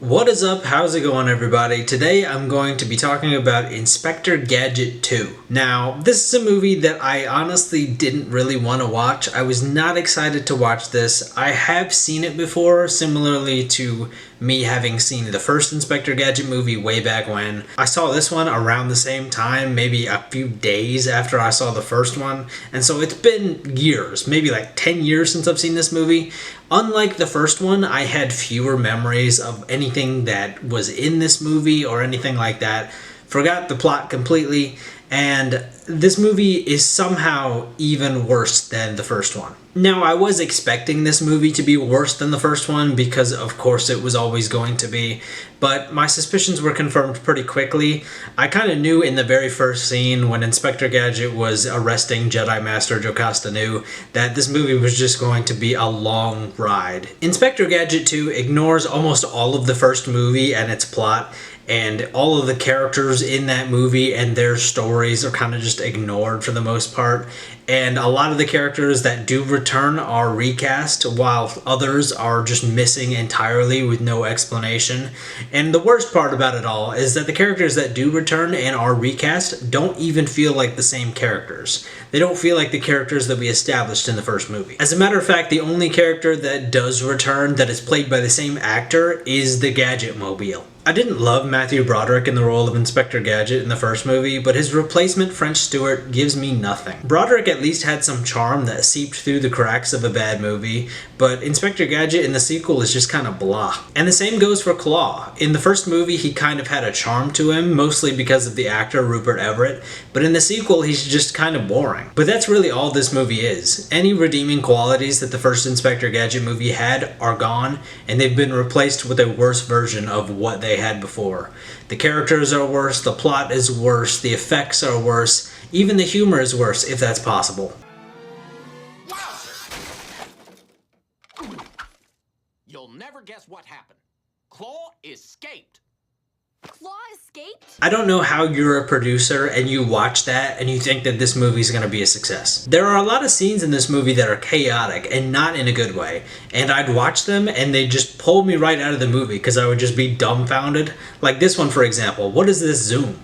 What is up? How's it going, everybody? Today I'm going to be talking about Inspector Gadget 2. Now, this is a movie that I honestly didn't really want to watch. I was not excited to watch this. I have seen it before, similarly to me having seen the first Inspector Gadget movie way back when. I saw this one around the same time, maybe a few days after I saw the first one, and so it's been years, maybe like 10 years since I've seen this movie. Unlike the first one, I had fewer memories of anything that was in this movie or anything like that. Forgot the plot completely, and this movie is somehow even worse than the first one. Now, I was expecting this movie to be worse than the first one because, of course, it was always going to be, but my suspicions were confirmed pretty quickly. I kind of knew in the very first scene when Inspector Gadget was arresting Jedi Master Jocasta Nu that this movie was just going to be a long ride. Inspector Gadget 2 ignores almost all of the first movie and its plot, and all of the characters in that movie and their stories are kind of just ignored for the most part. And a lot of the characters that do return are recast, while others are just missing entirely with no explanation. And the worst part about it all is that the characters that do return and are recast don't even feel like the same characters. They don't feel like the characters that we established in the first movie. As a matter of fact, the only character that does return that is played by the same actor is the Gadget Mobile. I didn't love Matthew Broderick in the role of Inspector Gadget in the first movie, but his replacement, French Stewart, gives me nothing. Broderick at least had some charm that seeped through the cracks of a bad movie, but Inspector Gadget in the sequel is just kind of blah. And the same goes for Claw. In the first movie, he kind of had a charm to him, mostly because of the actor Rupert Everett, but in the sequel, he's just kind of boring. But that's really all this movie is. Any redeeming qualities that the first Inspector Gadget movie had are gone, and they've been replaced with a worse version of what they had before. The characters are worse, the plot is worse, the effects are worse, even the humor is worse, if that's possible. You'll never guess what happened. Claw escaped. Claw escaped? I don't know how you're a producer and you watch that and you think that this movie's going to be a success. There are a lot of scenes in this movie that are chaotic and not in a good way, and I'd watch them and they just pull me right out of the movie because I would just be dumbfounded. Like this one, for example. What is this zoom?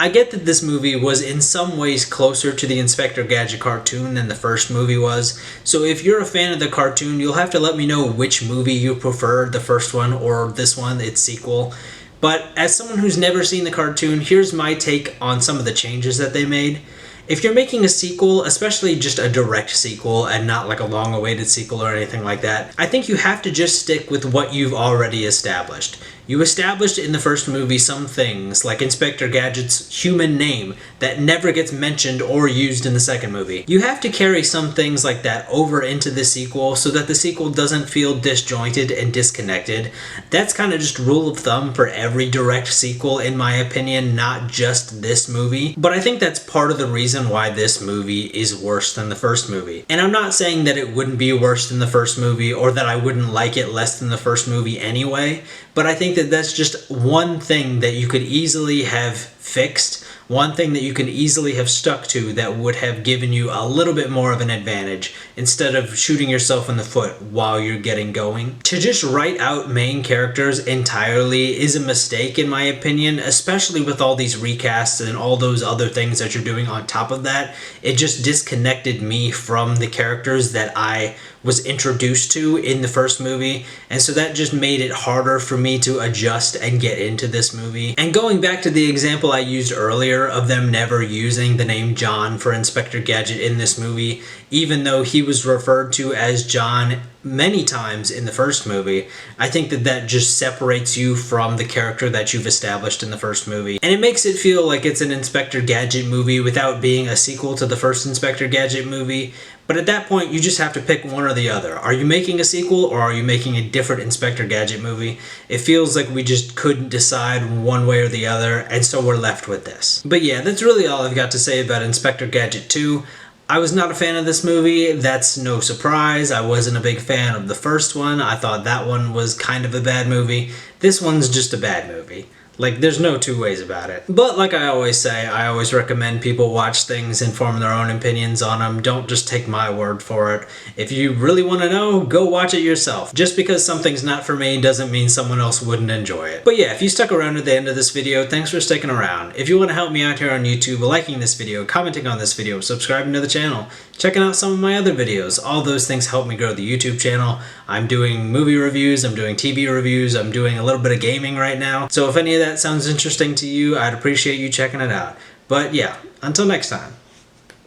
I get that this movie was in some ways closer to the Inspector Gadget cartoon than the first movie was, so if you're a fan of the cartoon, you'll have to let me know which movie you prefer, the first one or this one, its sequel. But as someone who's never seen the cartoon, here's my take on some of the changes that they made. If you're making a sequel, especially just a direct sequel and not like a long-awaited sequel or anything like that, I think you have to just stick with what you've already established. You established in the first movie some things, like Inspector Gadget's human name, that never gets mentioned or used in the second movie. You have to carry some things like that over into the sequel so that the sequel doesn't feel disjointed and disconnected. That's kind of just rule of thumb for every direct sequel, in my opinion, not just this movie. But I think that's part of the reason why this movie is worse than the first movie. And I'm not saying that it wouldn't be worse than the first movie or that I wouldn't like it less than the first movie anyway, but I think that that's just one thing that you could easily have fixed, one thing that you can easily have stuck to that would have given you a little bit more of an advantage instead of shooting yourself in the foot while you're getting going. To just write out main characters entirely is a mistake in my opinion, especially with all these recasts and all those other things that you're doing on top of that. It just disconnected me from the characters that I was introduced to in the first movie, and so that just made it harder for me to adjust and get into this movie. And going back to the example I used earlier of them never using the name John for Inspector Gadget in this movie, even though he was referred to as John many times in the first movie, I think that that just separates you from the character that you've established in the first movie. And it makes it feel like it's an Inspector Gadget movie without being a sequel to the first Inspector Gadget movie. But at that point, you just have to pick one or the other. Are you making a sequel or are you making a different Inspector Gadget movie? It feels like we just couldn't decide one way or the other, and so we're left with this. But yeah, that's really all I've got to say about Inspector Gadget 2. I was not a fan of this movie. That's no surprise. I wasn't a big fan of the first one. I thought that one was kind of a bad movie. This one's just a bad movie. Like, there's no two ways about it. But like I always say, I always recommend people watch things and form their own opinions on them. Don't just take my word for it. If you really want to know, go watch it yourself. Just because something's not for me doesn't mean someone else wouldn't enjoy it. But yeah, if you stuck around at the end of this video, thanks for sticking around. If you want to help me out here on YouTube, liking this video, commenting on this video, subscribing to the channel, checking out some of my other videos, all those things help me grow the YouTube channel. I'm doing movie reviews, I'm doing TV reviews, I'm doing a little bit of gaming right now. So if any of that sounds interesting to you, I'd appreciate you checking it out. But yeah, until next time,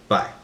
bye.